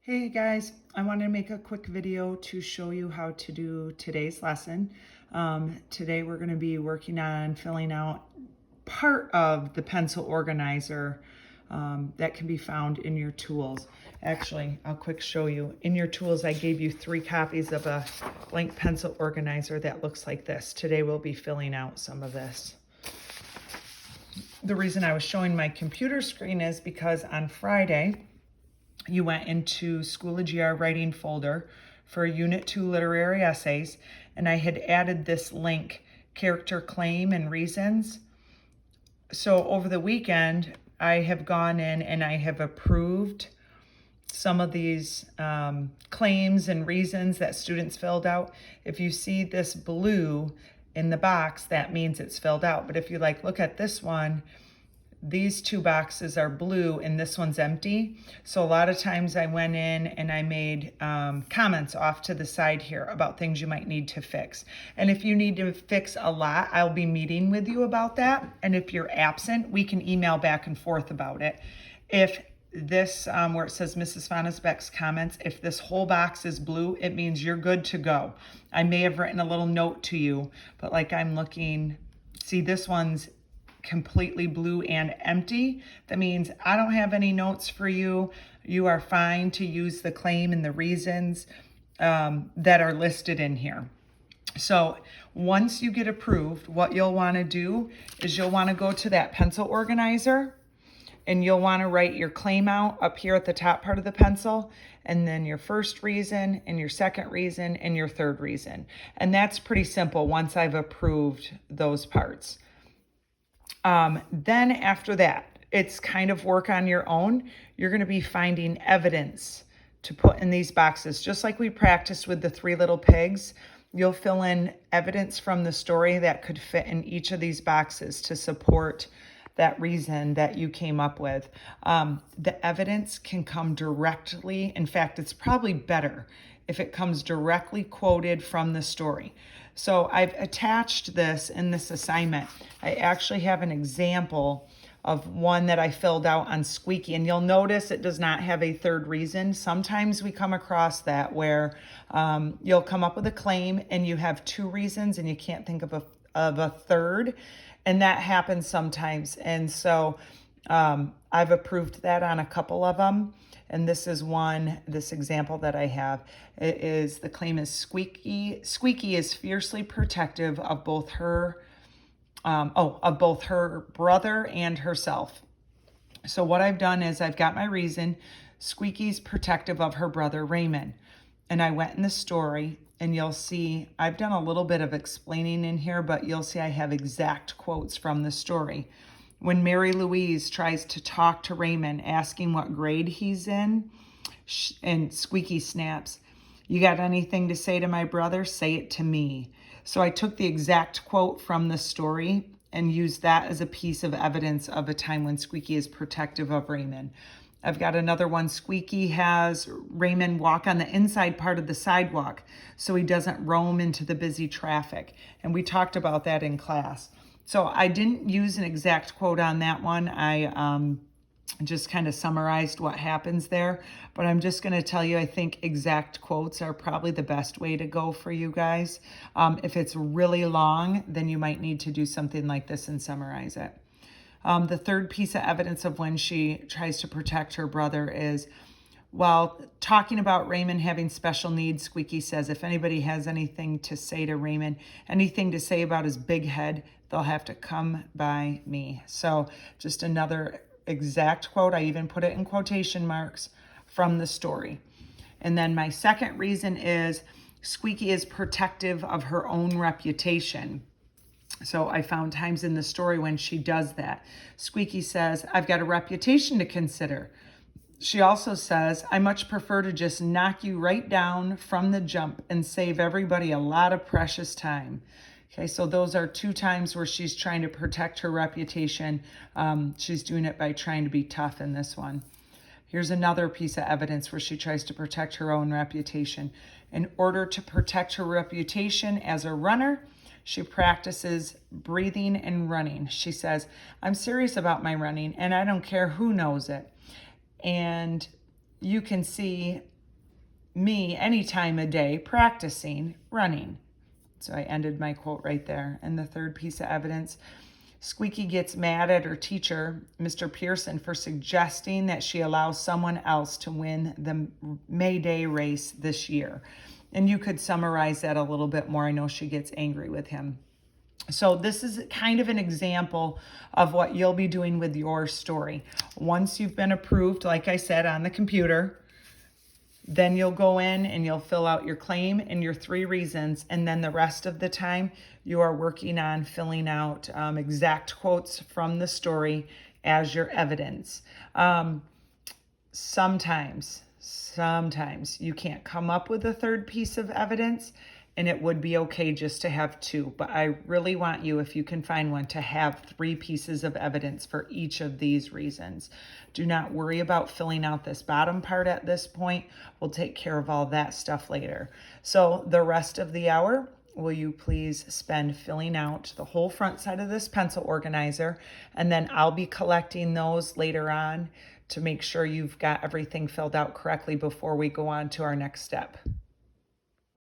Hey guys, I wanted to make a quick video to show you how to do today's lesson. Today we're going to be working on filling out part of the pencil organizer that can be found in your tools. Actually, I'll quick show you. In your tools, I gave you 3 copies of a blank pencil organizer that looks like this. Today we'll be filling out some of this. The reason I was showing my computer screen is because on Friday, you went into School of GR writing folder for Unit 2 literary essays, and I had added this link, character claim and reasons. So over the weekend, I have gone in and I have approved some of these claims and reasons that students filled out. If you see this blue in the box, that means it's filled out. But if you look at this one, these 2 boxes are blue and this one's empty. So a lot of times I went in and I made comments off to the side here about things you might need to fix. And if you need to fix a lot, I'll be meeting with you about that. And if you're absent, we can email back and forth about it. If this, where it says Mrs. Fonnesbeck's comments, if this whole box is blue, it means you're good to go. I may have written a little note to you, but I'm looking, see this one's completely blue and empty. That means I don't have any notes for you. You are fine to use the claim and the reasons that are listed in here. So once you get approved, what you'll want to do is you'll want to go to that pencil organizer and you'll want to write your claim out up here at the top part of the pencil, and then your first reason and your second reason and your third reason. And that's pretty simple once I've approved those parts. Then after that, it's kind of work on your own. You're going to be finding evidence to put in these boxes. Just like we practiced with the 3 little pigs, you'll fill in evidence from the story that could fit in each of these boxes to support that reason that you came up with. The evidence can come directly. In fact, it's probably better if it comes directly quoted from the story. So I've attached this in this assignment. I actually have an example of one that I filled out on Squeaky, and you'll notice it does not have a third reason. Sometimes we come across that where you'll come up with a claim and you have 2 reasons and you can't think of a third, and that happens sometimes. And so I've approved that on a couple of them. And this is this example that I have. It is, the claim is Squeaky. Squeaky is fiercely protective of both her brother and herself. So what I've done is I've got my reason. Squeaky's protective of her brother Raymond. And I went in the story, and you'll see I've done a little bit of explaining in here, but you'll see I have exact quotes from the story. When Mary Louise tries to talk to Raymond, asking what grade he's in, and Squeaky snaps, "You got anything to say to my brother? Say it to me." So I took the exact quote from the story and used that as a piece of evidence of a time when Squeaky is protective of Raymond. I've got another one. Squeaky has Raymond walk on the inside part of the sidewalk so he doesn't roam into the busy traffic. And we talked about that in class. So I didn't use an exact quote on that one. I just kind of summarized what happens there. But I'm just going to tell you, I think exact quotes are probably the best way to go for you guys. If it's really long, then you might need to do something like this and summarize it. The third piece of evidence of when she tries to protect her brother is, while talking about Raymond having special needs, Squeaky says, if anybody has anything to say to Raymond, anything to say about his big head, they'll have to come by me. So just another exact quote. I even put it in quotation marks from the story. And then my second reason is Squeaky is protective of her own reputation. So I found times in the story when she does that. Squeaky says, I've got a reputation to consider. She also says, I much prefer to just knock you right down from the jump and save everybody a lot of precious time. Okay, so those are 2 times where she's trying to protect her reputation. She's doing it by trying to be tough in this one. Here's another piece of evidence where she tries to protect her own reputation. In order to protect her reputation as a runner, she practices breathing and running. She says, I'm serious about my running and I don't care who knows it. And you can see me any time of day practicing running. So I ended my quote right there. And the third piece of evidence, Squeaky gets mad at her teacher, Mr. Pearson, for suggesting that she allow someone else to win the May Day race this year. And you could summarize that a little bit more. I know she gets angry with him. So this is kind of an example of what you'll be doing with your story. Once you've been approved, like I said, on the computer, then you'll go in and you'll fill out your claim and your 3 reasons. And then the rest of the time you are working on filling out exact quotes from the story as your evidence. Sometimes you can't come up with a third piece of evidence, and it would be okay just to have 2. But I really want you, if you can find one, to have 3 pieces of evidence for each of these reasons. Do not worry about filling out this bottom part at this point. We'll take care of all that stuff later. So the rest of the hour, will you please spend filling out the whole front side of this pencil organizer, and then I'll be collecting those later on to make sure you've got everything filled out correctly before we go on to our next step.